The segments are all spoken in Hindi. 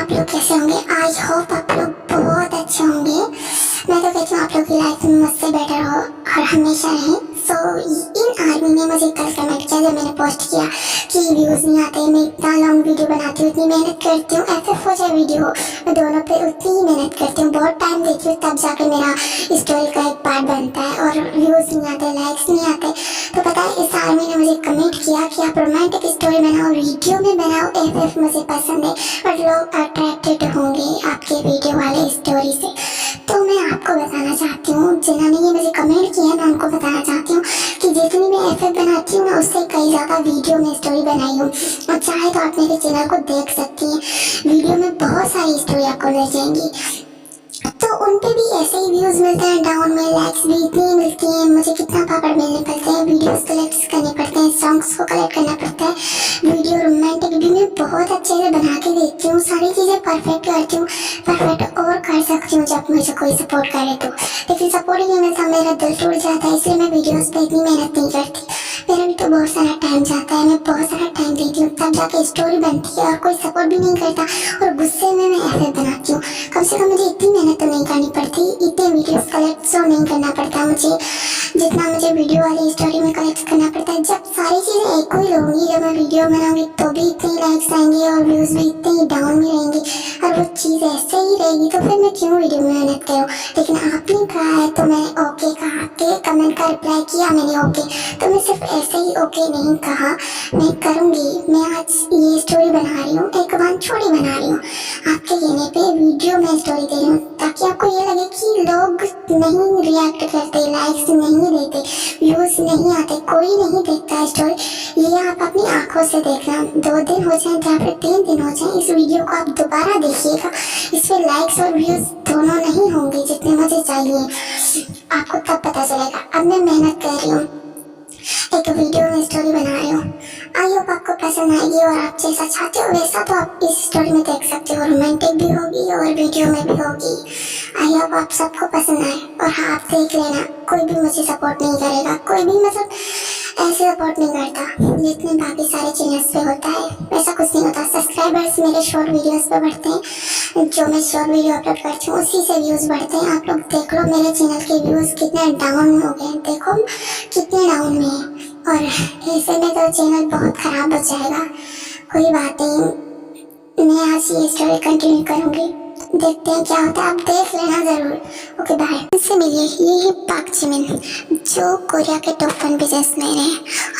आप लोग कैसे होंगे? आई होप आप लोग बहुत अच्छे होंगे। मैं तो कहती हूँ आप लोग की लाइफ में मुझसे बेटर हो और हमेशा रहे। सो इन आर्मी ने मुझे कल कमेंट किया जब मैंने पोस्ट किया कि व्यूज़ नहीं आते, मैं इतना लॉन्ग वीडियो बनाती हूँ, इतनी मेहनत करती हूँ, एफ हो जाए वीडियो हो, मैं दोनों पे उतनी ही मेहनत करती हूँ, बहुत टाइम देती हूँ, तब जाके मेरा स्टोरी का एक पार्ट बनता है और व्यूज़ नहीं आते, लाइक्स नहीं आते। तो पता है इस आर्मी ने मुझे कमेंट किया कि आप रोमांटिक स्टोरी बनाओ, वीडियो में बनाओ, एफ मुझे पसंद है और लोग अट्रैक्टेड होंगे आपके वीडियो वाले स्टोरी से। तो मैं आपको बताना चाहती हूँ, जिन्होंने ये मुझे कमेंट किया है, मैं उनको बताना चाहती हूँ कि जितनी मैं एफ बनाती हूँ ना, उससे कई ज़्यादा वीडियो में स्टोरी बनाई हूँ और चाहे तो आप मेरे चैनल को देख सकती हैं। वीडियो में बहुत सारी स्टोरी आपको मिल जाएंगी, तो उन पे भी ऐसे ही व्यूज़ मिलते हैं, डाउन में लाइक्स भी इतनी मिलती हैं। मुझे कितना पापड़ मिलने पड़ते हैं, वीडियोस कलेक्ट करने पड़ते हैं, सॉन्ग्स को कलेक्ट करना पड़ता है, वीडियो रोमांटिक भी मैं बहुत अच्छे से बना के देती हूँ, सारी चीज़ें परफेक्ट करती हूँ, परफेक्ट और कर सकती हूँ जब मुझे कोई सपोर्ट करे तो। लेकिन सपोर्ट ही नहीं मिलता, मेरा दिल टूट जाता है, इसलिए मैं वीडियोज़ पर इतनी मेहनत नहीं करती। मेरा भी तो बहुत सारा टाइम जाता है, मैं बहुत सारा टाइम देती हूँ, तब जाके स्टोरी बनती है और कोई सपोर्ट भी नहीं करता और गुस्से में मैं ऐसे बनाती हूँ। कम से कम मुझे इतनी मेहनत तो नहीं करनी पड़ती, इतने वीडियोस कलेक्ट तो नहीं करना पड़ता मुझे जितना मुझे वीडियो वाली स्टोरी में कलेक्ट करना पड़ता है। जब सारी चीज़ें एक ही होंगी, जब मैं वीडियो बनाऊंगी तो भी इतने लाइक्स आएंगे और व्यूज़ भी इतने ही डाउन में रहेंगे और वो चीज़ ऐसे ही रहेगी, तो फिर मैं क्यों वीडियो में मेहनत करूँ। लेकिन आपने कहा है तो मैंने ओके कहा के कमेंट का रिप्लाई किया मैंने ओके, तो मैं सिर्फ ऐसे ही ओके नहीं कहा, मैं करूँगी। मैं आज ये स्टोरी बना रही हूँ, एक वन छोड़ी बना रही हूँ, आपके कहने पे वीडियो में स्टोरी दे रही हूँ ताकि आपको ये लगे कि लोग नहीं रिएक्ट करते, लाइक्स नहीं देते, व्यूज़ नहीं आते, कोई नहीं देखता स्टोरी। ये आप अपनी आंखों से देखना, 2 दिन हो जाए या फिर 3 दिन हो जाए, इस वीडियो को आप दोबारा देखिएगा, इस पर लाइक्स और व्यूज़ दोनों नहीं होंगे जितने मुझे चाहिए, आपको तब पता चलेगा। अब मैं मेहनत कर रही हूँ, एक वीडियो में स्टोरी बना रही हूँ, आई होप आपको पसंद आएगी और आप जैसा चाहते हो वैसा तो आप इस स्टोरी में देख सकते हो, रोमांटिक भी होगी और वीडियो में भी होगी। आई होप आप सबको पसंद आए और हाँ आप देख लेना, कोई भी मुझे सपोर्ट नहीं करेगा, कोई भी मतलब ऐसे सपोर्ट नहीं करता जितने बाकी सारे चैनल्स पे होता है, वैसा कुछ नहीं होता। सब्सक्राइबर्स मेरे शॉर्ट वीडियोस पे बढ़ते हैं, जो मैं शॉर्ट वीडियो अपलोड करती हूँ उसी से व्यूज़ बढ़ते हैं। आप लोग देख लो मेरे चैनल के व्यूज़ कितने डाउन हो गए, देखो कितने डाउन में है और ऐसे में तो चैनल बहुत ख़राब हो जाएगा। कोई बात नहीं, मैं आज ये स्टोरी कंटिन्यू करूँगी, देखते हैं क्या होता है, आप देख लेना ज़रूर। Okay bye. इनसे मिलिए, ये है पाक जिमिन जो कोरिया के टॉप 1 बिजनेसमैन है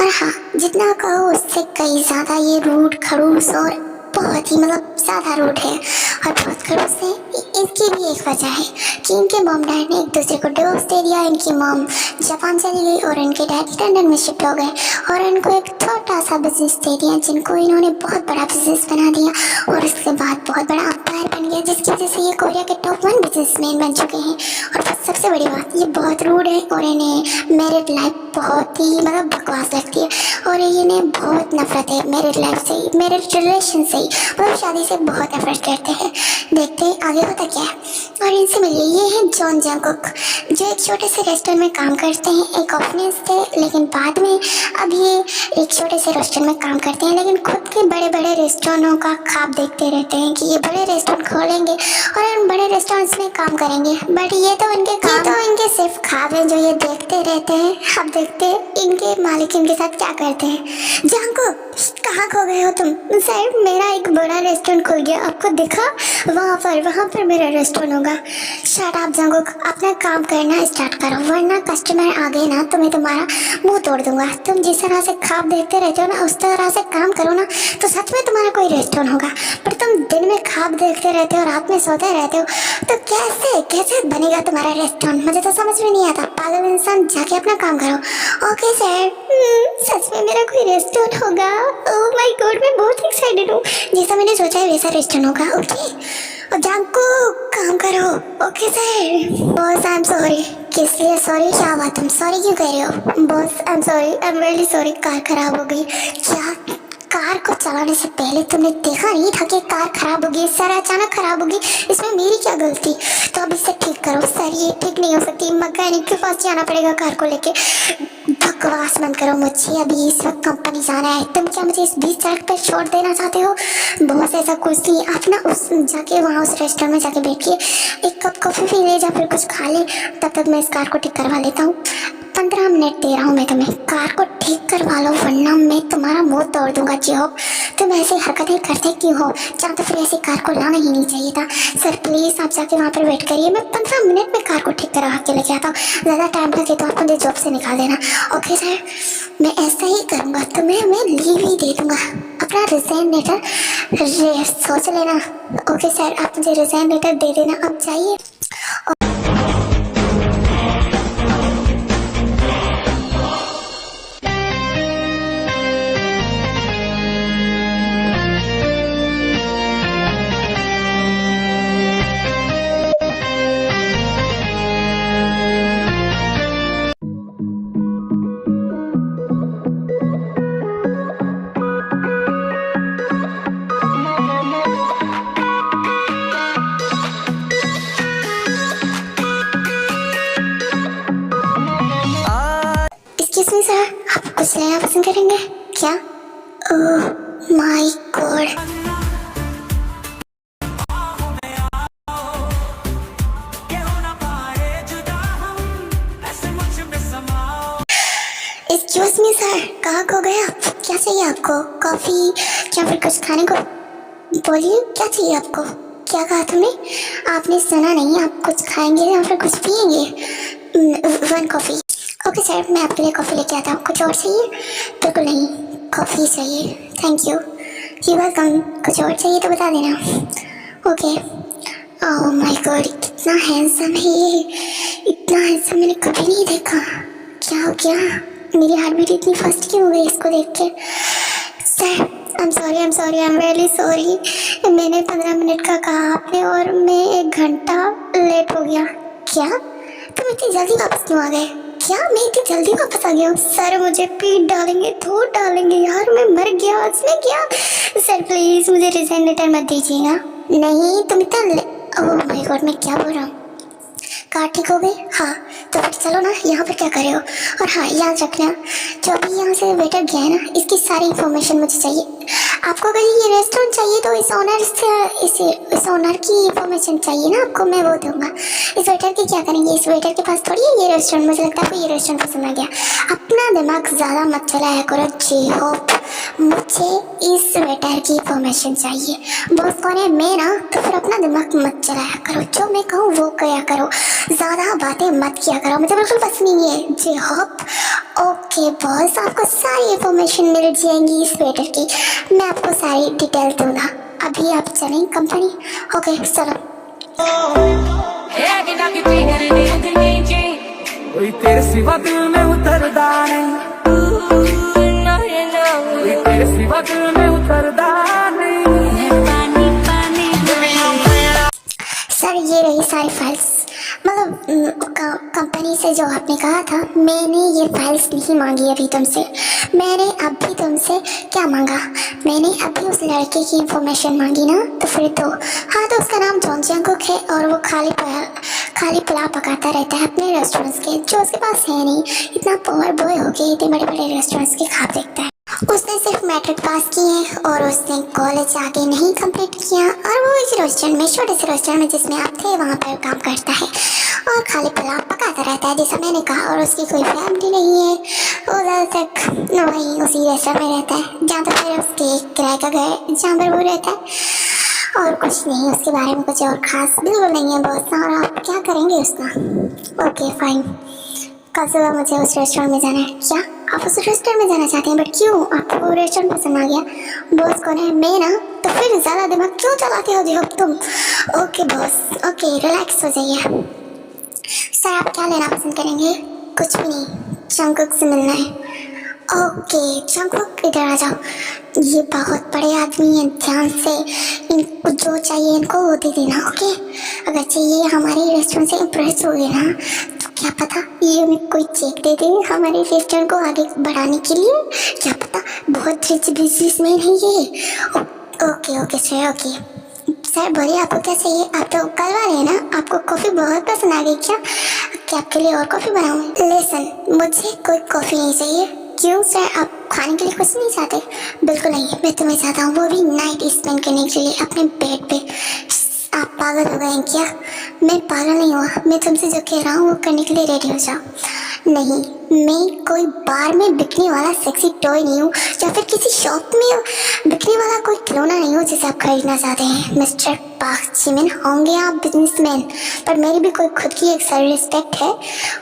और हाँ जितना कहो उससे कई ज़्यादा ये रूड, खड़ूस और बहुत ही मतलब ज़्यादा रूड है और बहुत खड़ूस है। इनकी भी एक वजह है कि इनके मॉम डैड ने एक दूसरे को डिवोर्स दे दिया, इनकी मॉम जापान चली गई और इनके डैड लंदन में शिफ्ट हो गए और इनको एक छोटा सा बिजनेस दे दिया जिनको इन्होंने बहुत बड़ा बिजनेस बना दिया और उसके बाद बहुत बड़ा एम्पायर बन गया, जिसकी वजह से ये कोरिया के टॉप 1 बिजनेसमैन बन चुके हैं। और सबसे बड़ी बात, ये बहुत रूड है और इन्हें मैरिड लाइफ बहुत ही मतलब बकवास लगती है और इन्हें बहुत नफरत है मैरिड लाइफ से, मैरिड रिलेशन से, मतलब शादी से बहुत नफरत करते हैं। देखते हैं आगे होता क्या है। और इनसे मिलिए, ये है जॉन जंगकुक जो एक छोटे से रेस्टोरेंट में काम करते हैं, एक ऑफनेस थे लेकिन बाद में अब ये एक छोटे से रेस्टोरेंट में काम करते हैं, लेकिन खुद के बड़े बड़े रेस्टोरेंटों का ख्वाब देखते रहते हैं कि ये बड़े रेस्टोरेंट खोलेंगे और उन बड़े रेस्टोरेंट्स में काम करेंगे। बट ये तो इनके सिर्फ ख्वाब है जो ये देखते रहते हैं। अब देखते हैं इनके मालिक इनके साथ क्या करते हैं। जंगकुक कहाँ खो गए हो तुम? सर मेरा एक बड़ा रेस्टोरेंट खुल गया, आपको दिखा? वहाँ पर मेरा रेस्टोरेंट होगा। शट अप जंगकुक, अपना काम करना स्टार्ट करो वरना कस्टमर आ गए ना तो मैं तुम्हारा मुंह तोड़ दूंगा। तुम जिस तरह से ख्वाब देखते रहते हो ना उस तरह से काम करो ना तो सच में तुम्हारा कोई रेस्टोरेंट होगा। पर तुम दिन में ख्वाब देखते रहते हो, रात में सोते रहते हो, तो कैसे बनेगा तुम्हारा रेस्टोरेंट? मुझे तो समझ में नहीं आता। पागल इंसान, जाके अपना काम करो। ओके सर, सच में मेरा कोई रेस्टोरेंट होगा? ओह माय गॉड, मैं बहुत एक्साइटेड हूँ। जैसा मैंने सोचा है वैसा रेस्टोरेंट होगा। ओके और जंगकुक काम करो। Okay sir. Boss I am sorry. किस लिए सॉरी? क्या हुआ? तुम सॉरी क्यों कह रहे हो? Boss I am sorry, I am really sorry, car खराब हो गई। क्या कार को चलाने से पहले तुमने देखा नहीं था कि कार खराब होगी? सर अचानक खराब होगी, इसमें मेरी क्या गलती? तो अब इसे ठीक करो। सर ये ठीक नहीं हो सकती, मैकेनिक के पास जाना पड़ेगा कार को लेके। बकवास बंद करो, मुझे अभी इस वक्त कंपनी जाना है। तुम क्या मुझे इस बीच सड़क पर छोड़ देना चाहते हो? बहुत ऐसा कुछ नहीं, आप ना उस जाके वहाँ उस रेस्टोरेंट में जाके बैठिए, एक कप कॉफ़ी पी ले, या फिर कुछ खा ले। तब तक मैं इस कार को ठीक करवा लेता हूँ। 15 मिनट दे रहा हूँ मैं तुम्हें, कार को ठीक करवा लो वरना मैं तुम्हारा मुंह तोड़ दूंगा। जी हो, तुम ऐसी हरकतें करते क्यों हो? चाहे तो फिर ऐसी कार को लाना ही नहीं चाहिए था। सर प्लीज़ आप जाके वहाँ पर वेट करिए, मैं 15 मिनट में कार को ठीक करवा के लेके आता हूँ। ज़्यादा टाइम लगे तो आप मुझे जॉब से निकाल देना। ओके सर, मैं ऐसा ही करूँगा, तुम्हें मैं लीव ही दे दूँगा। अपना रिज़ाइन लेटर सोच लेना। ओके सर, आप मुझे रिज़ाइन लेटर दे देना, अब जाइए। एक्सक्यूज मी सर, आप कुछ लेना पसंद करेंगे क्या? Oh my God, excuse me sir, कहाँ खो गए आप? क्या चाहिए आपको? कॉफ़ी या फिर कुछ खाने को? बोलिए क्या चाहिए आपको? क्या कहा तुमने? आपने सुना नहीं, आप कुछ खाएंगे या फिर कुछ पिएंगे? 1 कॉफ़ी। ओके सर, मैं आपके लिए कॉफ़ी लेके आता हूँ। कुछ और चाहिए? बिल्कुल नहीं, कॉफ़ी चाहिए। Thank you, you welcome. कुछ और चाहिए तो बता देना। ओके। ओह माय गॉड, कितना हैंडसम है ये, इतना हैंडसम मैंने कभी नहीं देखा। क्या हो गया? मेरी हार्ट बीट इतनी फास्ट क्यों हो गई इसको देख के? Sir I am really sorry. मैंने 15 मिनट का कहा आपने और मैं 1 घंटा लेट हो गया। क्या तुम इतनी जल्दी वापस क्यों आ गए? क्या मैं इतनी जल्दी वापस आ गया हूँ? सर मुझे पीट डालेंगे, धो डालेंगे यार, मैं मर गया इसमें क्या? सर प्लीज़ मुझे रिजाइन लेटर मत दीजिएगा। नहीं तुम इतना ओह माय गॉड, मैं क्या बोल रहा हूँ? कार ठीक हो गई? हाँ, तो फिर चलो ना, यहाँ पर क्या कर रहे हो? और हाँ याद रखना, जो अभी यहाँ से वेटर गया है ना, इसकी सारी इन्फॉर्मेशन मुझे चाहिए। आपको अगर ये रेस्टोरेंट चाहिए तो इस ओनर की इन्फॉर्मेशन चाहिए ना आपको, मैं वो दूंगा। इस वेटर की क्या करेंगे? इस वेटर के पास थोड़ी है ये रेस्टोरेंट। मुझे लगता है आपको ये रेस्टोरेंट पसंद आ गया। अपना दिमाग ज़्यादा मत चलाया करो। जी होप, मुझे इस वेटर की इन्फॉर्मेशन चाहिए। बॉस कौन है? मैं ना, तो फिर अपना दिमाग मत चलाया करो, जो मैं कहूँ वो किया करो, ज़्यादा बातें मत किया करो, मुझे बिल्कुल पसंद नहीं है। जी होप। ओके बॉस, आपको सारी इन्फॉर्मेशन मिल जाएंगी इस वेटर की, मैं आपको सारी डिटेल दूंगा। अभी आप चलें कंपनी? ओके चलो। कोई तेरे सिवा दिल में उतरदा नहीं, कोई तेरे सिवा दिल में उतरदा नहीं। सर ये रही सारी फाइल्स, मतलब कंपनी से जो आपने कहा था, मैंने ये फाइल्स नहीं मांगी अभी तुमसे। मैंने अभी तुमसे क्या मांगा? मैंने अभी उस लड़के की इन्फॉर्मेशन मांगी ना, तो फिर तो हाँ, तो उसका नाम जॉन जंगकुक है और वो खाली पुलाव पकाता रहता है अपने रेस्टोरेंट्स के, जो उसके पास है नहीं। इतना पावर बॉय हो गया, इतने बड़े बड़े रेस्टोरेंट्स के खा देखता है। उसने सिर्फ मैट्रिक पास की है और उसने कॉलेज आगे नहीं कंप्लीट किया, और वो इस रेस्टोरेंट में, छोटे से रेस्टोरेंट में जिसमें आप थे, वहाँ पर काम करता है और खाली पुलाव पकाता रहता है, जैसा मैंने कहा। और उसकी कोई फैमिली नहीं है, वो ज़्यादातर वहीं उसी रेस्टोरेंट में रहता है, जहाँ पर फिर उसके किराए का घर जहाँ पर वो रहता है। और कुछ नहीं, उसके बारे में कुछ और खास बिल्कुल नहीं है बॉस। और आप क्या करेंगे उसका? ओके फाइन, कल सुबह मुझे उस रेस्टोरेंट में जाना है। क्या आप उस रेस्टोरेंट में जाना चाहते हैं? बट क्यों? आपको वो रेस्टोरेंट पसंद आ गया? बॉस कौन है? मैं ना, तो फिर ज़्यादा दिमाग क्यों चलाते हो जी तुम? ओके बॉस, ओके रिलैक्स हो जाइए। सर आप क्या लेना पसंद करेंगे? कुछ भी नहीं, जंगकुक से मिलना है। ओके जंगकुक, इधर आ जाओ। ये बहुत बड़े आदमी हैं, ध्यान से इनको जो चाहिए इनको वो दे देना। ओके, अगर चाहिए हमारे रेस्टोरेंट से इम्प्रेस हो गए ना, तो क्या पता ये हमें कोई चेक दे दे हमारे रेस्टोरेंट को आगे बढ़ाने के लिए, क्या पता बहुत रिच बिजनेसमैन है ये। Okay okay sir, okay sir बोलिए आपको क्या चाहिए? आप तो कल वाले हैं ना, आपको कॉफ़ी बहुत पसंद आ गई क्या? क्या आपके लिए और कॉफ़ी बनाऊँ? लेसन, मुझे कोई कॉफ़ी नहीं चाहिए। क्यों सर, आप खाने के लिए कुछ नहीं चाहते? बिल्कुल नहीं, मैं तुम्हें चाहता हूँ, वो भी नाइट स्पेंड करने के लिए अपने बेड पे। आप पागल हो गए हैं क्या? मैं पागल नहीं हुआ, मैं तुमसे जो कह रहा हूँ वो करने के लिए रेडी हो जाओ। नहीं, मैं कोई बार में बिकने वाला सेक्सी टॉय नहीं हूँ, या फिर किसी शॉप में बिकने वाला कोई खिलौना नहीं हूँ जिसे आप खरीदना चाहते हैं। मिस्टर पार्क जिमिन होंगे आप बिजनेसमैन, पर मेरी भी कोई खुद की एक सेल्फ रिस्पेक्ट है,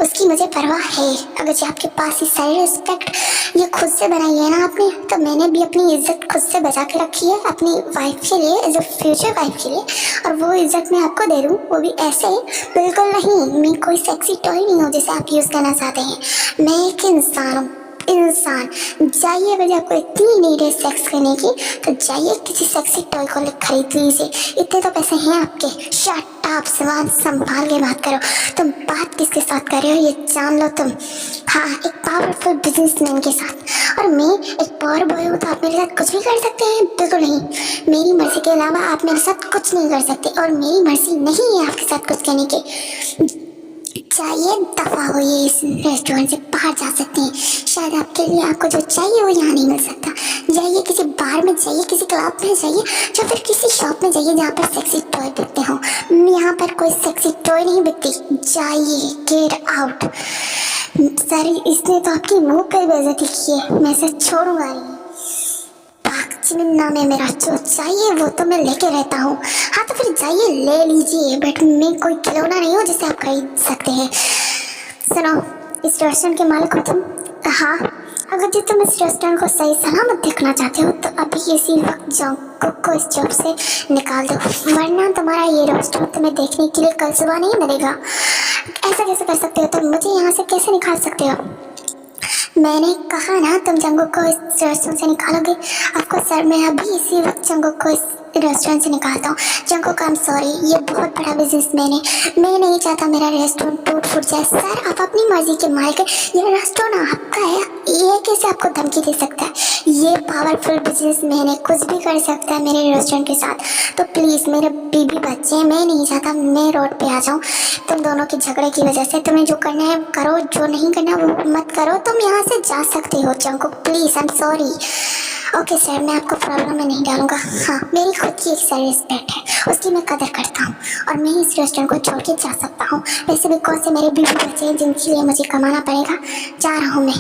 उसकी मुझे परवाह है। अगर जो आपके पास ये सेल्फ रिस्पेक्ट ये खुद से बनाई है ना आपने, तो मैंने भी अपनी इज्जत खुद से बचा के रखी है अपनी वाइफ के लिए, एज अ फ्यूचर वाइफ के लिए, और वो इज्जत मैं आपको दे दूँ, वो भी ऐसे। बिल्कुल नहीं, मैं कोई सेक्सी टॉय नहीं हूँ जिसे आप यूज़ करना चाहते हैं। मैं एक इंसान हूँ, इंसान। जाइए, अगर आपको इतनी नीड है सेक्स करने की तो जाइए किसी सेक्सी टॉय को खरीद लीजिए, इतने तो पैसे हैं आपके। शट अप, सवाल संभाल के बात करो। तुम बात किसके साथ कर रहे हो ये जान लो तुम। हाँ, एक पावरफुल बिजनेसमैन के साथ, और मैं एक पावर बॉय हूँ, तो आप मेरे साथ कुछ भी कर सकते हैं? बिल्कुल नहीं, मेरी मर्जी के अलावा आप मेरे साथ कुछ नहीं कर सकते, और मेरी मर्जी नहीं है आपके साथ कुछ करने की। चाहिए दफा हो, ये इस रेस्टोरेंट से बाहर जा सकते हैं। शायद आपके लिए आपको जो चाहिए वो यहाँ नहीं मिल सकता। जाइए किसी बार में जाइए, किसी क्लब में जाइए, या फिर किसी शॉप में जाइए जहाँ पर सेक्सी टॉय बिकते हो। यहाँ पर कोई सेक्सी टॉय नहीं बिकती। जाइए, गेट आउट। सर, इसने तो आपकी मुंह पे बेइज्जती की है, मैं इसे छोड़ूंगा नहीं। जिमिन नाम है मेरा, जो चाहिए वो तो मैं लेके रहता हूँ। हाँ तो फिर जाइए ले लीजिए, बट मैं कोई खिलौना नहीं हूँ जिसे आप खरीद सकते हैं। सुनो, इस रेस्टोरेंट के मालिक हो तुम? हाँ, अगर जो तुम इस रेस्टोरेंट को सही सलामत देखना चाहते हो तो अभी इसी वक्त जॉन्ग को इस जॉब से निकाल दो, वरना तुम्हारा ये रेस्टोरेंट तुम्हें देखने के लिए कल सुबह नहीं मिलेगा। ऐसा कैसे कर सकते हो तुम? मुझे यहाँ से कैसे निकाल सकते हो? मैंने कहा ना, तुम जंगू को इस रेस्टोरेंट से निकालोगे। आपको सर, मैं अभी इसी वक्त जंगू को इस रेस्टोरेंट से निकालता हूँ। जंगू का I'm sorry, ये बहुत बड़ा बिजनेसमैन है, मैं नहीं चाहता मेरा रेस्टोरेंट टूट फूट जाए। सर, आप अपनी मर्जी के मालिक है, ये रेस्टोरेंट आपका है, ये कैसे आपको धमकी दे सकता है? ये पावरफुल बिजनेसमैन है, कुछ भी कर सकता है मेरे रेस्टोरेंट के साथ। तो प्लीज़, मेरे बीबी बच्चे हैं, मैं नहीं चाहता मैं रोड पे आ जाऊँ तुम दोनों के झगड़े की वजह से। तुम्हें जो करना है करो, जो नहीं करना वो मत करो। तुम यहाँ से जा सकते हो Jangu, please, I'm sorry। Okay sir, मैं आपको प्रॉब्लम में नहीं डालूंगा। हाँ, मेरी खुद की एक सेल्फ रिस्पेक्ट है, उसकी मैं कदर करता हूँ, और मैं इस रेस्टोरेंट को छोड़ के जा सकता हूँ। वैसे भी कौन से मेरे बीवी बच्चे हैं जिनके लिए मुझे कमाना पड़ेगा। जा रहा हूँ मैं।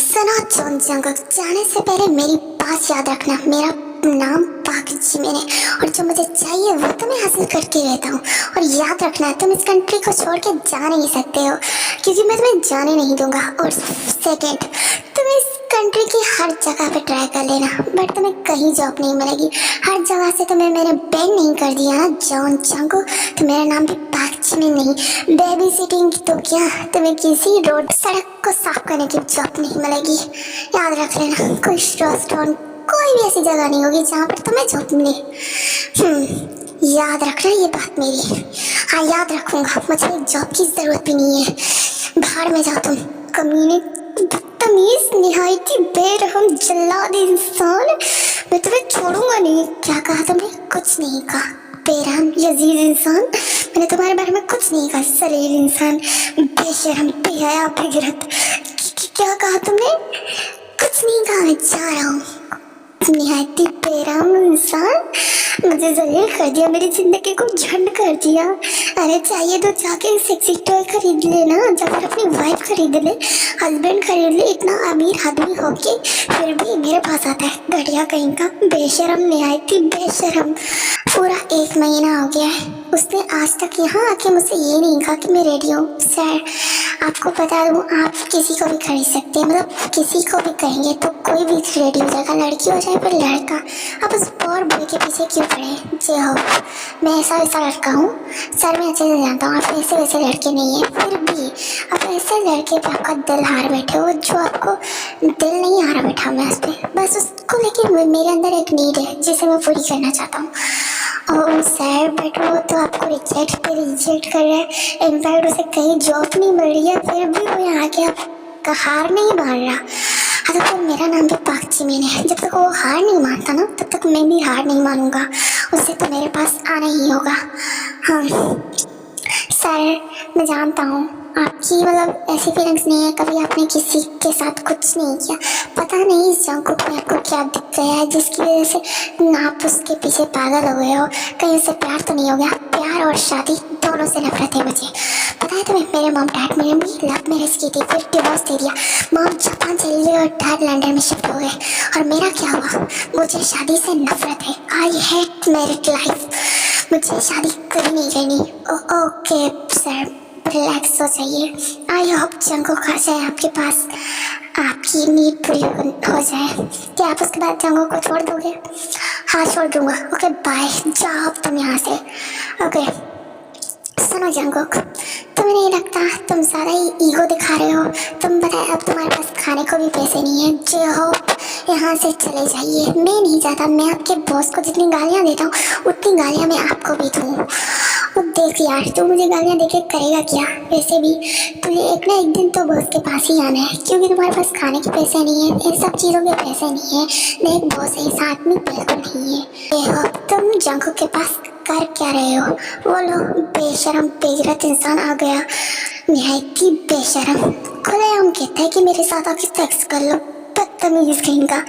सुनो जोन जंगल, जाने से पहले मेरी बात याद रखना, मेरा नाम पाक जिमिन है, और जो मुझे चाहिए वो तो मैं हासिल करके रहता हूँ। और याद रखना, तुम इस कंट्री को छोड़ के जा नहीं सकते हो, क्योंकि मैं तुम्हें जाने नहीं दूंगा। और सेकेंड, तुम इस कंट्री की हर जगह पे ट्राई कर लेना, बट तुम्हें कहीं जॉब नहीं मिलेगी। हर जगह से तुम्हें मैंने बैन नहीं कर दिया ना जॉन जंगू, तो मेरा नाम भी पाक जिमिन नहीं। बेबी सिटिंग तो क्या, तुम्हें किसी रोड सड़क को साफ करने की जॉब नहीं मिलेगी। याद रख लेना, कोई रेस्टोरेंट, कोई भी ऐसी जगह नहीं होगी जहाँ पर तुम्हें जॉब मिले। याद रखना ये बात मेरी। हाँ, याद रखूंगा, मुझे जॉब की जरूरत भी नहीं है। बाहर में जाओ तुम कमीने, बदतमीज, निहायती बेरहम जल्लाद इंसान, मैं तुम्हें छोड़ूंगा नहीं। क्या कहा तुमने? कुछ नहीं कहा। बेरहम यजीज इंसान, मैंने तुम्हारे बारे में कुछ नहीं कहा। सलील इंसान, बेशरम, बेहया, बेगैरत। क्या कहा तुमने? कुछ नहीं कहा, मैं जा रहा हूँ। निहायती बेरहम इंसान, मुझे जलील कर दिया, मेरी जिंदगी को झंड कर दिया। अरे चाहिए तो जाके सेक्सी टॉय खरीद लेना, या फिर अपनी वाइफ खरीद ले, हस्बैंड खरीद ले। इतना अमीर आदमी होके फिर भी मेरे पास आता है, घटिया कहीं का, बेशरम, निहायती बेशरम। पूरा 1 महीना हो गया है, उसने आज तक यहाँ आके मुझसे ये नहीं कहा कि मैं रेडी हूँ। सर, आपको बता दूँ, आप किसी को भी खरीद सकते हैं, मतलब किसी को भी कहेंगे तो कोई भी रेडी हो जाएगा, लड़की हो जाए फिर लड़का। आप उस और बॉय के पीछे क्यों पड़े? जे हो, मैं ऐसा वैसा लड़का हूँ सर, मैं अच्छे से जानता हूँ, आप ऐसे वैसे लड़के नहीं हैं। फिर भी आप ऐसे लड़के पे आपका दिल हार बैठे हो, जो आपको दिल नहीं हारा बैठा मैं उस पर, बस उसको लेके मेरे अंदर एक नीड है जिसे मैं पूरी करना चाहता हूँ। ओह सर, बट वो तो आपको रिजेक्ट कर रहा है। इनफैक्ट उसे कहीं जॉब नहीं मिल रही है, फिर भी वो यहाँ आके आपका हार नहीं मान रहा। हाँ तो फिर मेरा नाम भी पाक जिमिन है। जब तक वो हार नहीं मानता ना, तब तक मैं भी हार नहीं मानूंगा। उससे तो मेरे पास आना ही होगा। हाँ सर, मैं जानता हूँ आपकी मतलब ऐसी फीलिंग्स नहीं है, कभी आपने किसी के साथ कुछ नहीं किया। पता नहीं इस जंगकुक में आपको क्या दिख गया है जिसकी वजह से आप उसके पीछे पागल हो गए हो। कहीं उससे प्यार तो नहीं हो गया? प्यार और शादी दोनों से नफरत है मुझे। पता है तुम्हें, मेरे मॉम डैड ने भी लव मैरिज की थी, फिर डिवोर्स दे दिया। मॉम जापान चली गई और डैड लंदन में शिफ्ट हो गए। और मेरा क्या हुआ? मुझे शादी से नफरत है। I hate married life. मुझे शादी कभी नहीं करनी। ओके सर, रिलैक्स हो जाइए। आई होप जंगकुक आ जाए आपके पास, आपकी नीड पूरी हो जाए। क्या आप उसके बाद जंगकुक को छोड़ दोगे? हाँ छोड़ दूंगा। ओके बाय, जाओ तुम यहाँ से। ओके सुनो जंगकुक, तुम्हें नहीं लगता तुम ज़्यादा ही ईगो दिखा रहे हो? तुम बताए अब तुम्हारे पास खाने को भी पैसे नहीं है। जो हो यहाँ से चले जाइए। मैं नहीं चाहता, मैं आपके बॉस को जितनी गालियाँ देता हूँ उतनी गालियाँ मैं आपको भी दूँ। और देख यार, तू मुझे गालियाँ देके करेगा क्या? वैसे भी तुझे एक ना एक दिन तो बॉस के पास ही आना है, क्योंकि तुम्हारे पास खाने के पैसे नहीं है, इन सब चीज़ों के पैसे नहीं है। देख बॉस ऐसा आदमी बिल्कुल नहीं है। देखो तुम जंगकुक के पास कर क्या रहे हो? वो लो बेशरम बेगरत इंसान आ गया, निहायत ही बेशरम। खुलेआम कहता है कि मेरे साथ आके सेक्स कर लो। बदतमीज कहीं का,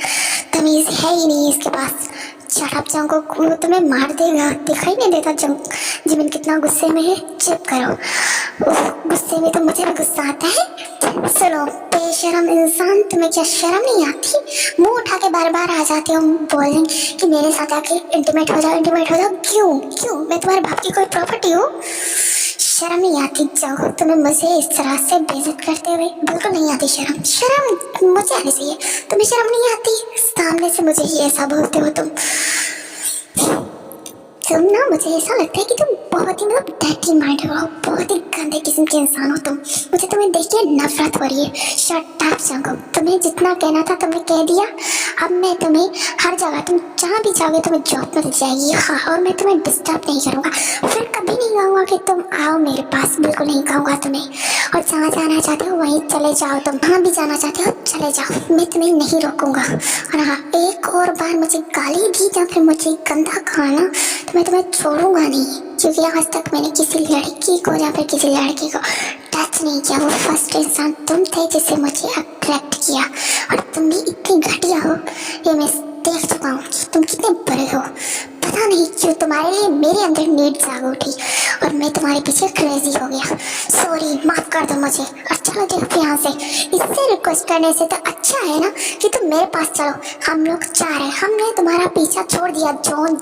तमीज है ही नहीं इसके पास। शराब जंगकुक, वो तुम्हें मार देगा। दिखाई नहीं देता जिमिन कितना गुस्से में है? चुप करो। गुस्से में तो मुझे भी गुस्सा आता है। सुनो बेशरम इंसान, तुम्हें क्या शर्म नहीं आती? मुंह उठा के बार बार आ जाते हो बोलने कि मेरे साथ आके इंटीमेट हो जाओ, इंटीमेट हो जाओ। क्यों मैं तुम्हारे बाप की कोई प्रॉपर्टी हूँ? शर्म नहीं आती जंगकुक तुम्हें मुझे इस तरह से बेइज्जत करते हुए? बिल्कुल नहीं आती शर्म मुझे आनी चाहिए। तुम्हें शर्म नहीं आती? सामने से मुझे ही ऐसा बोलते हो तुम ना, मुझे ऐसा लगता है कि तुम बहुत ही मतलब डर्टी माइंड हो, बहुत ही गंदे किस्म के इंसान हो तुम। मुझे तुम्हें देख के नफरत हो रही है। शट अप जंगकुक, तुम्हें जितना कहना था तुमने कह दिया। अब मैं तुम्हें हर जगह, तुम जहाँ भी जाओगे तुम्हें जॉब मिल जाएगी। हाँ, और मैं तुम्हें डिस्टर्ब नहीं करूँगा। फिर कभी नहीं कहूँगा कि तुम आओ मेरे पास, बिल्कुल नहीं कहूँगा तुम्हें। और जहाँ जाना चाहते हो वहीं चले जाओ, तुम जहाँ भी जाना चाहते हो चले जाओ, मैं तुम्हें नहीं रोकूंगा। और हाँ, एक और बार मुझे गाली दी या फिर मुझे गंदा खाना तो मैं तुम्हें छोड़ूंगा नहीं, क्योंकि आज तक मैंने किसी लड़की को या फिर किसी लड़के को टच नहीं किया। वो फर्स्ट इंसान तुम थे जिससे मुझे अट्रैक्ट किया। और तुम भी इतनी घटिया हो ये मैं देख चुका हूँ कि तुम कितने बुरे हो। पता नहीं क्यों तुम्हारे लिए मेरे अंदर नीड जाग उठी और मैं तुम्हारे पीछे क्रेजी हो गया। सॉरी, माफ कर दो मुझे। और चलो देखो यहाँ से। इससे रिक्वेस्ट करने से तो अच्छा है ना कि तुम मेरे पास चलो। हम लोग चाह रहे, हमने तुम्हारा पीछा छोड़ दिया। जॉन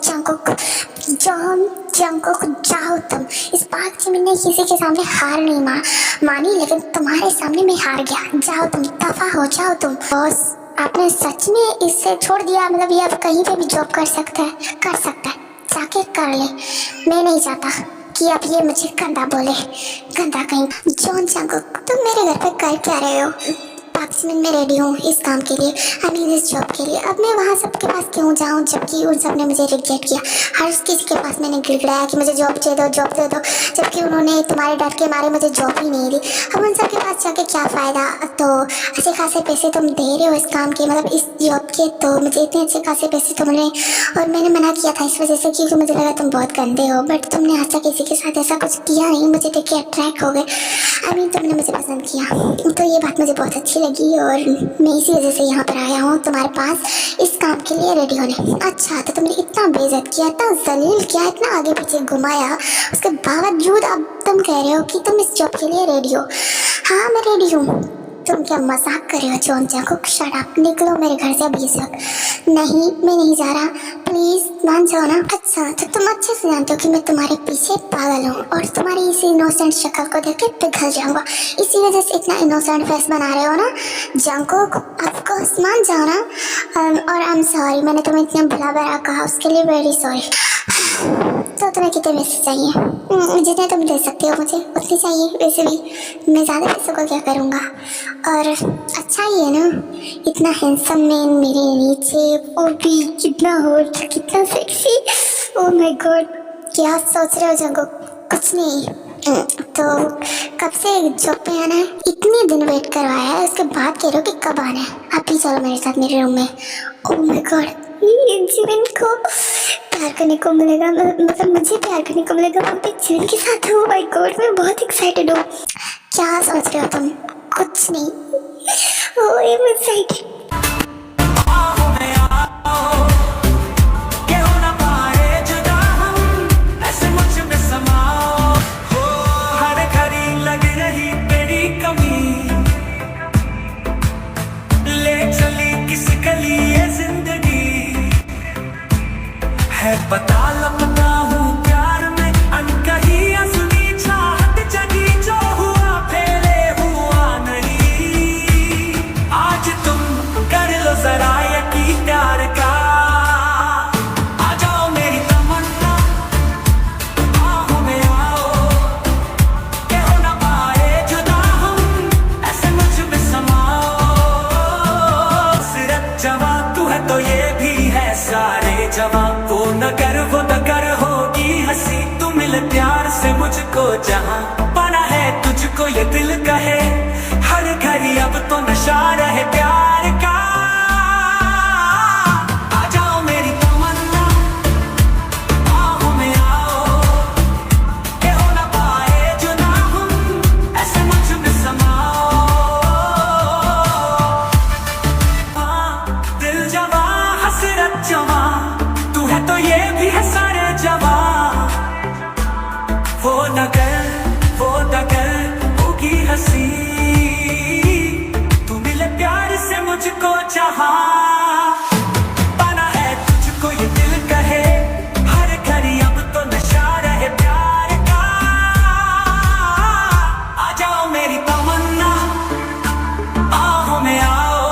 जंगकुक जाओ तुम। इस पाक जिमिन ने किसी के सामने हार नहीं मानी, लेकिन तुम्हारे सामने मैं हार गया। जाओ तुम, दफा हो जाओ तुम। बॉस आपने सच में इससे छोड़ दिया? मतलब ये अब कहीं पे भी जॉब कर सकता है, जाके कर ले। मैं नहीं चाहता कि अब ये मुझे गंदा बोले, गंदा कहीं। जॉन जंगकुक, तुम मेरे घर पे कर क्या रहे हो? पाक जिमिन में रेडी हूँ इस काम के लिए, आई मीन इस जॉब के लिए। अब मैं वहाँ सबके पास क्यों जाऊँ जबकि उन सब ने मुझे रिजेक्ट किया। हर किसी के पास मैंने गिड़गिड़ाया कि मुझे जॉब दे दो, जबकि उन्होंने तुम्हारे डर के मारे मुझे जॉब ही नहीं दी। अब उन सब के पास जाके क्या फ़ायदा? तो अच्छे खासे पैसे तुम दे रहे हो इस काम के, मतलब इस जॉब के, तो मुझे इतने अच्छे खासे पैसे तुमने, और मैंने मना किया था इस वजह से क्योंकि मुझे लगा तुम बहुत गंदे हो। बट तुमने आज तक किसी के साथ ऐसा कुछ किया नहीं, मुझे देख के अट्रैक्ट हो गए। आई मीन तुमने मुझे पसंद किया, तो ये बात मुझे बहुत अच्छी लगी और मैं इसी वजह से यहाँ पर आया हूँ तुम्हारे पास इस काम के लिए रेडी होने। अच्छा, तो तुमने इतना बेइज्जत किया, इतना जलील किया, इतना आगे पीछे घुमाया, उसके बावजूद अब तुम कह रहे हो कि तुम इस जॉब के लिए रेडी हो। हाँ मैं रेडी हूँ। तुम क्या मजाक कर रहे हो जॉन जंगकुक? शट अप, निकलो मेरे घर से अभी इस वक्त। नहीं, मैं नहीं जा रहा, प्लीज मान जाओ ना। अच्छा, तो तुम अच्छे से जानते हो कि मैं तुम्हारे पीछे पागल हूँ और तुम्हारी इसी इनोसेंट शक्ल को देख के पिघल जाऊंगा। इसी वजह से इतना इनोसेंट फेस बना रहे हो ना जंगकुक? ऑफकोर्स मान जाओ ना। और आई एम सॉरी, मैंने तुम्हें इतना बुरा भला कहा, उसके लिए वेरी सॉरी। तो तुम्हें कितने पैसे चाहिए? जितने तुम दे सकते हो मुझे उतने चाहिए। वैसे भी मैं ज़्यादा पैसों को क्या करूँगा। और अच्छा ही है ना, इतना हैंडसम मैन मेरे नीचे, वो भी कितना हॉट, कितना सेक्सी। ओह माय गॉड, क्या सोच रहे हो जंगकुक? कुछ नहीं। तो कब से जॉब पे आना है? इतने दिन वेट करवाया है, उसके बाद कह रहे हो कि कब आना है? आप ही चलो मेरे साथ मेरे रूम में। ओह माय गॉड, ये जीवन को प्यार करने को मिलेगा, मतलब मुझे प्यार करने को मिलेगा वो भी जीवन के साथ। ओह माय गॉड, मैं बहुत एक्साइटेड हूँ। क्या सोच रहे हो तुम? कुछ नहीं। ओह आई एम एक्साइटेड। पता लगता हूँ प्यार में अनकही असली चाहत जगी जो हुआ फेरे हुआ नहीं। आज तुम कर लो जरा यकीन प्यार का। आ जाओ मेरी तमन्ना, बाहों में आओ, के हो ना पाए जुदा हम, ऐसे मुझ में समाओ। सिर्फ जवां तू है तो ये भी है सारे जवां, वो नगर वो नगर होगी हंसी, तू मिल प्यार से मुझको जहां पाना है तुझको ये दिल कहे। हर घड़ी अब तो नशा रहे प्यार का। आ जाओ मेरी तमन्ना, बाहों में आओ, के हो ना पाए जुदा हम, ऐसे मुझ में समाओ। हाँ, दिल जवां हसरत जवां, तो ये भी है सारे जवां। वो नगर होगी हंसी, तू मिले प्यार से मुझको जहां पाना है तुझको ये दिल कहे। हर घड़ी अब तो नशा रहे प्यार का। आ जाओ मेरी तमन्ना, बाहों में आओ,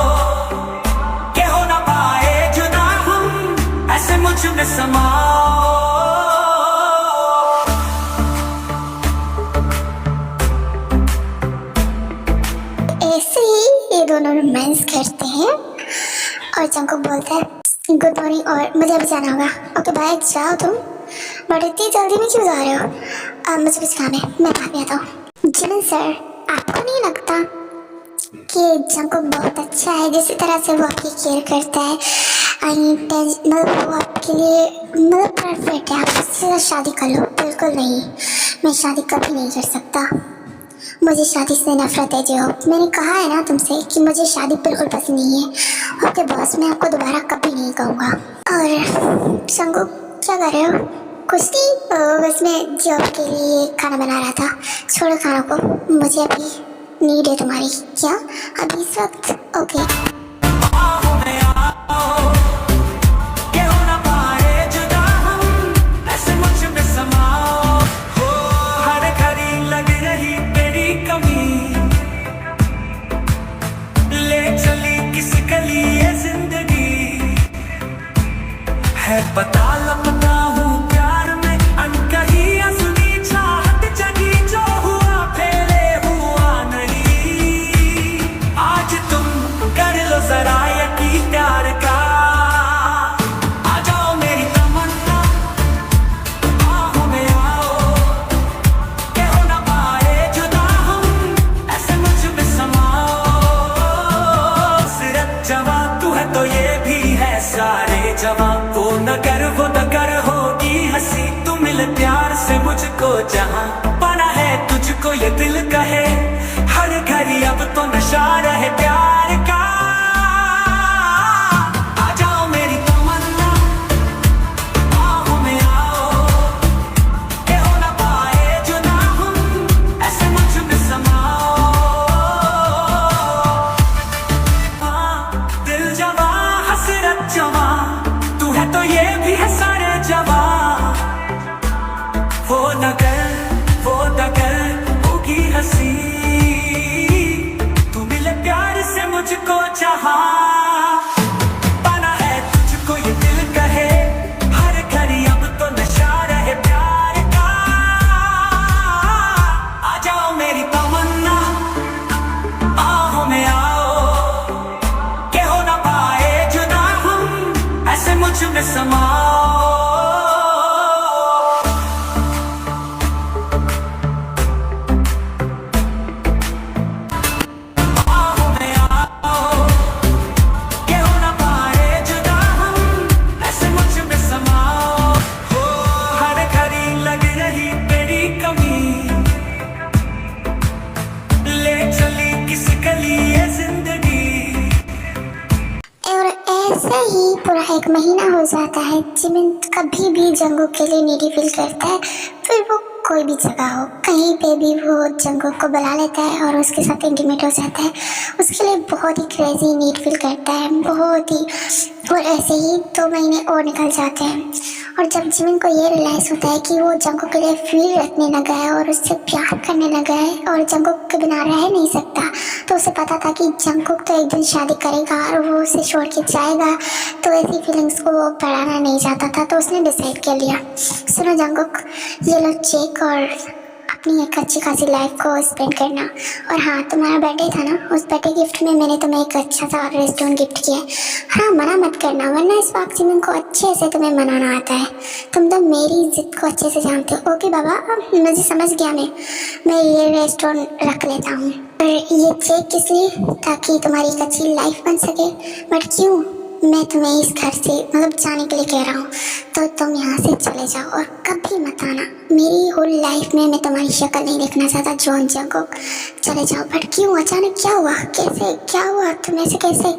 के हो ना पाए जुदा हम, ऐसे मुझ में समाओ। ऐसे ही ये दोनों रोमांस करते हैं और जंगकुक बोलता है गुड मॉर्निंग और मुझे अभी जाना होगा। ओके बाय, जाओ तुम। बट इतनी जल्दी में क्यों जा रहे हो? मुझे कुछ काम है, मैं बाद में आता हूँ। जिमिन सर, आपको नहीं लगता कि जंगकुक बहुत अच्छा है? जिस तरह से वो आपकी केयर करता है, मतलब वो आपके लिए मतलब परफेक्ट है। आप उसके साथ शादी कर लो। बिल्कुल नहीं, मैं शादी कभी नहीं कर सकता। मुझे शादी से नफरत है जो। मैंने कहा है ना तुमसे कि मुझे शादी बिल्कुल पसंद नहीं है। ओके बॉस, मैं आपको दोबारा कभी नहीं कहूँगा। और जंगकुक क्या कर रहे हो? कुछ नहीं, बस मैं जॉब के लिए खाना बना रहा था। छोड़ो खाना को, मुझे अभी नीड है तुम्हारी। क्या अभी इस वक्त? ओके पता लगता हूँ प्यार में अनकही असली चाहत जगी जो हुआ फेरे हुआ नहीं। आज तुम कर लो जरा यकीन प्यार का। आ जाओ मेरी तमन्ना, बाहों में आओ, के हो ना पाए जुदा हम, ऐसे मुझ में समाओ। सिर्फ जवां तू है तो ये भी है सारे जवां, वो नगर होगी हंसी, तू मिल प्यार से मुझको जहां पाना है तुझको ये दिल कहे। हर घड़ी अब तो नशा रहे प्यार का। आ जाओ मेरी तमन्ना, बाहों में आओ, के हो ना पाए जुदा हम, ऐसे मुझ में समाओ। हाँ, दिल जवां हसरत जवां, तू है तो ये भी है सारे जवां। वो नगर होगी हंसी, तू मिले प्यार से मुझको जहां पाना है तुझको ये दिल कहे। हर घड़ी अब तो नशा रहे प्यार का। आ जाओ मेरी तमन्ना, बाहों में आओ, के हो ना पाए जुदा हम, ऐसे मुझ में समाओ। महीना हो जाता है, जिमिन कभी भी जंगकुक के लिए नीडी फील करता है। फिर वो कोई भी जगह हो, कहीं पे भी वो जंगकुक को बुला लेता है और उसके साथ इंटीमेट हो जाता है। उसके लिए बहुत ही क्रेजी नीड फील करता है, बहुत ही। और ऐसे ही 2 महीने और निकल जाते हैं और जब जिमिन को ये रियलाइज़ होता है कि वो जंगकुक के लिए फील रखने लगा है और उससे प्यार करने लगा है और जंगकुक के बिना रह नहीं सकता, तो उसे पता था कि जंगकुक तो एक दिन शादी करेगा और वो उसे छोड़ के जाएगा, तो ऐसी फीलिंग्स को वो बढ़ाना नहीं चाहता था। तो उसने डिसाइड कर लिया, सुनो जंगकुक, ये लो चेक और अपनी एक अच्छी खासी लाइफ को स्पेंड करना। और हाँ, तुम्हारा बर्थडे था ना, उस बर्थडे गिफ्ट में मैंने तुम्हें एक अच्छा सा रेस्टोरेंट गिफ्ट किया है। हाँ, मना मत करना, वरना इस बात जिमिन को अच्छे से तुम्हें मनाना आता है। तुम तो मेरी जिद को अच्छे से जानते हो। ओके बाबा, मुझे समझ गया। मैं ये रेस्टोरेंट रख लेता हूँ। और ये चेक किस लिए? ताकि तुम्हारी एक अच्छी लाइफ बन सके। बट क्यों? मैं तुम्हें इस घर से जाने के लिए कह रहा हूँ, तो तुम यहाँ से चले जाओ और कभी मत आना। मेरी होल लाइफ में मैं तुम्हारी शक्ल नहीं देखना चाहता जॉन जंगकुक। चले जाओ। बट क्यों? अचानक क्या हुआ? कैसे? क्या हुआ? तुम ऐसे कैसे?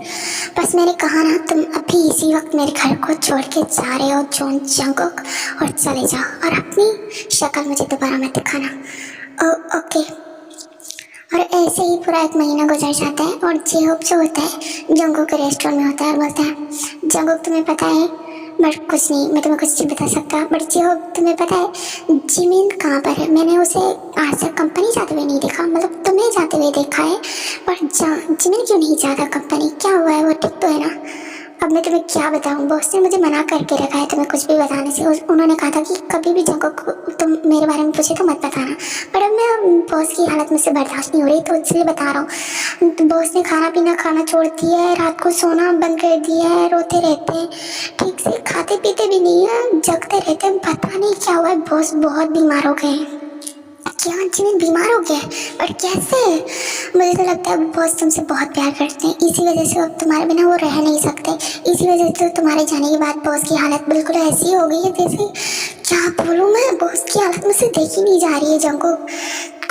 बस मैंने कहा ना, तुम अभी इसी वक्त मेरे घर को छोड़ के जा रहे हो जॉन जंगकुक, और चले जाओ और अपनी शक्ल मुझे दोबारा मत दिखाना। ओके। और ऐसे ही पूरा 1 महीना गुजर जाता है और जेहोप जो होता है जंगकुक के रेस्टोरेंट में होता है और बोलता है, जंगकुक तुम्हें पता है? बट कुछ नहीं, मैं तुम्हें कुछ नहीं बता सकता। बट जेहोप तुम्हें पता है जिमिन कहाँ पर है? मैंने उसे आज तक कंपनी जाते हुए नहीं देखा, तुम्हें जाते हुए देखा है, पर जिमिन क्यों नहीं जाता कंपनी? क्या हुआ है? वो ठीक तो है ना? अब मैं तुम्हें क्या बताऊँ, बॉस ने मुझे मना करके रखा है तुम्हें कुछ भी बताने से। उन्होंने कहा था कि कभी भी जंगकुक तुम मेरे बारे में पूछे तो मत बताना। पर अब मैं बॉस की हालत मुझसे बर्दाश्त नहीं हो रही, तो इसलिए बता रहा हूँ। बॉस ने खाना पीना खाना छोड़ दिया है, रात को सोना बंद कर दिया है, रोते रहते हैं, ठीक से खाते पीते भी नहीं है, जगते रहते हैं। पता नहीं क्या हुआ है, बॉस बहुत बीमार हो गए हैं। क्या जिमिन बीमार हो गया? बट कैसे? मुझे तो लगता है बॉस तुमसे बहुत प्यार करते हैं, इसी वजह से अब तुम्हारे बिना वो रह नहीं सकते। इसी वजह से तो तुम्हारे जाने के बाद बॉस की हालत बिल्कुल ऐसी हो गई है जैसे, क्या बोलूँ मैं, बॉस की हालत मुझसे देखी नहीं जा रही है। जंगकुक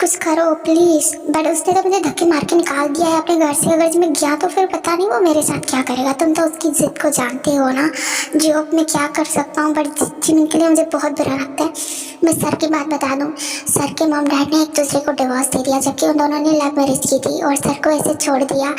कुछ करो प्लीज़। बट उसने तो मुझे धक्के मार के निकाल दिया है अपने घर से। अगर मैं गया तो फिर पता नहीं वो मेरे साथ क्या करेगा। तुम तो उसकी जिद को जानते हो ना। जॉब में क्या कर सकता हूँ, बट जिमिन के लिए मुझे बहुत बुरा लगता है। मैं सर की बात बता दूँ, सर के मॉम डैड ने एक दूसरे को डिवोर्स दे दिया, जबकि उन दोनों ने लव मैरिज की थी, और सर को ऐसे छोड़ दिया।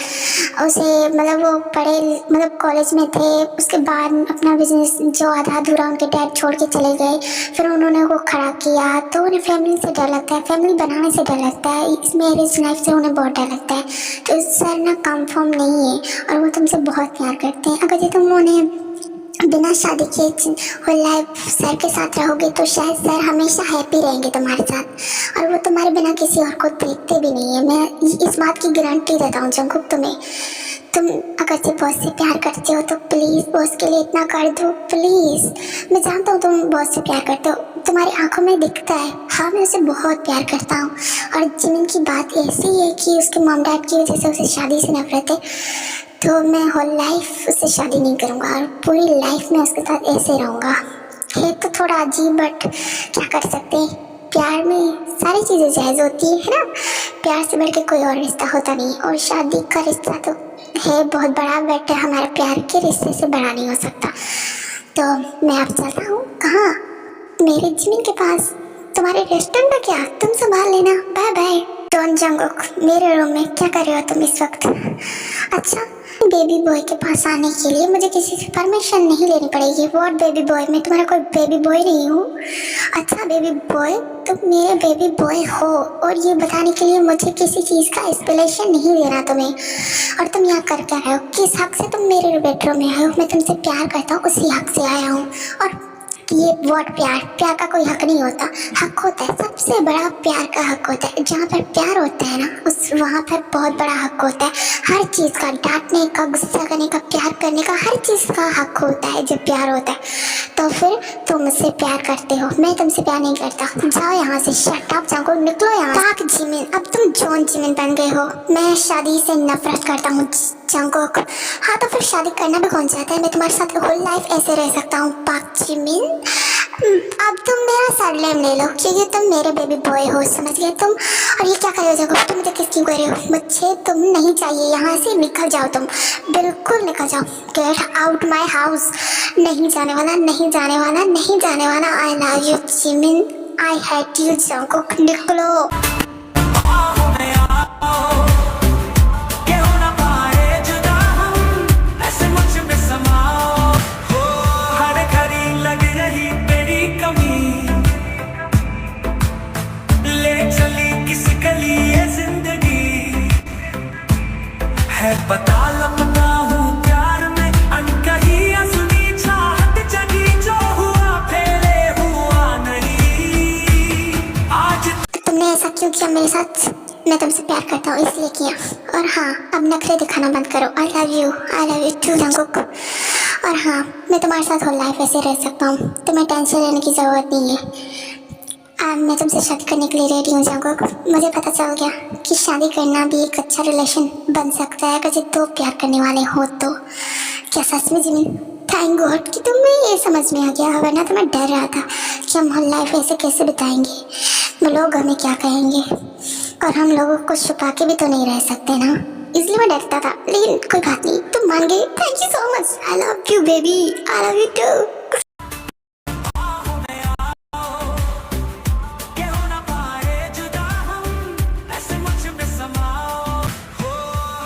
उसे वो पढ़े कॉलेज में थे, उसके बाद अपना बिजनेस जो आधा अधूरा उनके डैड छोड़ के चले गए, फिर उन्होंने वो खड़ा किया। तो उन्हें फैमिली से डर लगता है, फैमिली बनाने से डर लगता है, इस मैरिज लाइफ से उन्हें बहुत डर लगता है। तो सर ना कंफर्म नहीं है और वो तुमसे बहुत प्यार करते हैं। अगर ये तुम उन्हें बिना शादी के होल लाइफ सर के साथ रहोगे तो शायद सर हमेशा हैप्पी रहेंगे तुम्हारे साथ, और वो तुम्हारे बिना किसी और को देखते भी नहीं है। मैं इस बात की गारंटी देता हूँ जंगकुक तुम्हें। तुम अगर से बॉस से प्यार करते हो तो प्लीज़ बॉस के लिए इतना कर दो प्लीज़। मैं जानता हूँ तुम बॉस से प्यार करते हो, तुम्हारी आंखों में दिखता है। हाँ, मैं उसे बहुत प्यार करता हूँ। और जिमिन की बात ऐसी है कि उसके मॉम डैड की वजह से उसे शादी से नफरत है, तो मैं होल लाइफ उससे शादी नहीं करूँगा और पूरी लाइफ में उसके साथ ऐसे रहूँगा। है तो थोड़ा अजीब, बट क्या कर सकते हैं, प्यार में सारी चीज़ें जायज़ होती है ना। प्यार से बढ़ के कोई और रिश्ता होता नहीं, और शादी का रिश्ता तो है बहुत बड़ा, बट हमारे प्यार के रिश्ते से बड़ा नहीं हो सकता। तो मैं अब चलता हूँ। कहाँ? मेरे जिमिन के पास। तुम्हारे रेस्टोरेंट में क्या? तुम संभाल लेना, बाय बाय। डॉन जंगकुक, मेरे रूम में क्या कर रहे हो तुम इस वक्त? अच्छा, बेबी बॉय के पास आने के लिए मुझे किसी से परमिशन नहीं लेनी पड़ेगी। What baby boy? मैं तुम्हारा कोई बेबी बॉय नहीं हूँ। अच्छा बेबी बॉय, तुम मेरे बेबी बॉय हो, और ये बताने के लिए मुझे किसी चीज़ का एक्सप्लेनेशन नहीं देना तुम्हें। और तुम यहाँ कर क्या रहे हो? किस हक से तुम मेरे बेडरूम में आए हो? मैं तुमसे प्यार करता हूँ, उसी हक से आया हूँ। और ये वर्ड प्यार का कोई हक नहीं होता, हक होता है। सबसे बड़ा प्यार का हक होता है। जहाँ पर प्यार होता है ना, उस वहाँ पर बहुत बड़ा हक होता है। हर चीज़ का, डांटने का, गुस्सा करने का, प्यार करने का, हर चीज़ का हक होता है जब प्यार होता है। तो फिर तुम मुझसे प्यार करते हो, मैं तुमसे प्यार नहीं करता। जाओ यहाँ से, शट अप जंगकुक, निकलो यहाँ। ताक जिमिन, अब तुम जॉन जिमिन बन गए हो। मैं शादी से नफरत करता हूँ जंगकुक। हाँ तो फिर शादी करना भी कौन चाहता है? मैं तुम्हारे साथ होल लाइफ ऐसे रह सकता हूँ। पाक जिमिन, अब तुम मेरा सरनेम ले लो क्योंकि तुम मेरे बेबी बॉय हो, समझ गए तुम। और ये क्या कर रहे हो जगह, तुम मुझे किस क्यों कर रहे हो? मुझे तुम नहीं चाहिए, यहाँ से निकल जाओ तुम, बिल्कुल निकल जाओ। Get out my house. नहीं जाने वाला, नहीं जाने वाला, नहीं जाने वाला। आई love you Jimin, I hate you Jungkook, निकलो। बाहों में आओ, के हो ना पाए जुदा हम, ऐसे मुझ में समाओ। हो हर घड़ी लग रही तेरी कमी, ले चली किस गली ये जिंदगी। है पता लम्हा हूँ प्यार में, अनकही असली चाहत जगी, जो हुआ पहले हुआ नहीं। आज तुमने ऐसा क्यों किया मेरे साथ? मैं तुमसे प्यार करता हूँ इसलिए किया। और हाँ, अब नखरे दिखाना बंद करो। I love you too Jungkook. और हाँ, मैं तुम्हारे साथ होल लाइफ ऐसे रह सकता हूँ, तुम्हें टेंशन लेने की ज़रूरत नहीं है। मैं तुमसे शादी करने के लिए रेडी हूँ जंगकुक। मुझे पता चल गया कि शादी करना भी एक अच्छा रिलेशन बन सकता है अगर दो प्यार करने वाले हो तो। क्या सच में जिमिन? थैंक गॉड कि तुम्हें ये समझ में आ गया, वरना तो मैं डर रहा था कि हम होल लाइफ ऐसे कैसे बिताएंगे, वो लोग हमें क्या कहेंगे, और हम लोगों को छुपा के भी तो नहीं रह सकते ना, इसलिए मैं डरता था। लेकिन कोई बात नहीं, तुम मान गए। Thank you so much. I love you baby, I love you too. बाहों में आओ, के हो ना पाए जुदा हम, ऐसे मुझ में समाओ। हो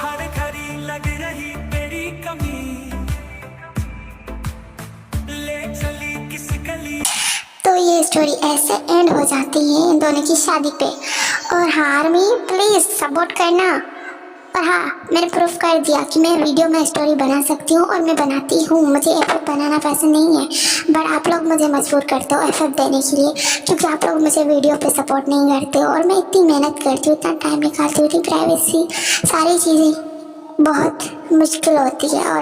हर घड़ी लग रही तेरी कमी, ले चली किस गली। तो ये स्टोरी ऐसे एंड हो जाती है इन दोनों की शादी पे। और हाँ आर्मी, प्लीज़ सपोर्ट करना। और हाँ, मैंने प्रूफ कर दिया कि मैं वीडियो में स्टोरी बना सकती हूँ, और मैं बनाती हूँ। मुझे एफर्ट बनाना पसंद नहीं है, बट आप लोग मुझे मजबूर करते हो एफर्ट देने के लिए, क्योंकि आप लोग मुझे वीडियो पे सपोर्ट नहीं करते हो। और मैं इतनी मेहनत करती हूँ, इतना टाइम निकालती हूँ, इतनी प्राइवेसी, सारी चीज़ें बहुत मुश्किल होती है। और